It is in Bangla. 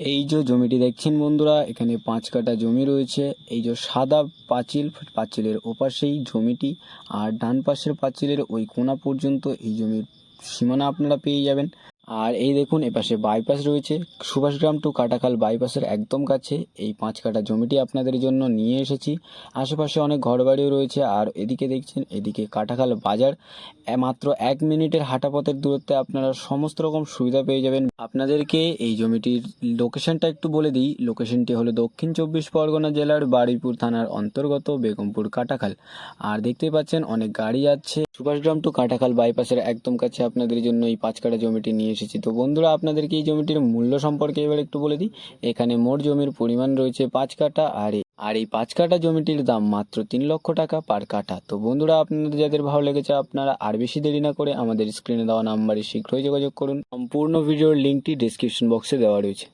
এই যে জমিটি দেখছেন বন্ধুরা, এখানে 5 কাঠা জমি রয়েছে। এই যে সাদা পাঁচিল, পাঁচিলের ওপাশেই জমিটি, আর ডান পাশের পাঁচিলের ওই কোণা পর্যন্ত এই জমির সীমানা আপনারা পেয়ে যাবেন। আর এই দেখুন এপাশে বাইপাস রয়েছে, সুভাষগ্রাম টু কাটাখাল বাইপাসের একদম কাছে এই 5 কাঠা জমিটি আপনাদের জন্য নিয়ে এসেছি। আশেপাশে অনেক ঘরবাড়িও রয়েছে, আর এদিকে দেখছেন এদিকে কাটাখাল বাজার, মাত্র 1 মিনিটের হাঁটা পথের দূরত্বে আপনারা সমস্ত রকম সুবিধা পেয়ে যাবেন। আপনাদেরকে এই জমিটির লোকেশনটা একটু বলে দিই। লোকেশনটি হলো দক্ষিণ 24 পরগনা জেলার বারুইপুর থানার অন্তর্গত বেগমপুর কাটাখাল। আর দেখতেই পাচ্ছেন অনেক গাড়ি যাচ্ছে। সুভাষগ্রাম টু কাটাখাল বাইপাসের একদম কাছে আপনাদের জন্য এই 5 কাঠা জমিটি নিয়ে এসেছি। তো বন্ধুরা, আপনাদেরকে এই জমিটির মূল্য সম্পর্কে এবার একটু বলে দিই। এখানে মোট জমির পরিমাণ রয়েছে 5 কাঠা, আর এই 5 কাঠা জমিটির দাম মাত্র 3 লক্ষ টাকা পার কাঠা। তো বন্ধুরা, আপনাদের যাদের ভালো লেগেছে আপনারা আর বেশি দেরি না করে আমাদের স্ক্রিনে দেওয়া নাম্বারে শীঘ্রই যোগাযোগ করুন। সম্পূর্ণ ভিডিওর লিঙ্কটি ডেসক্রিপশন বক্সে দেওয়া রয়েছে।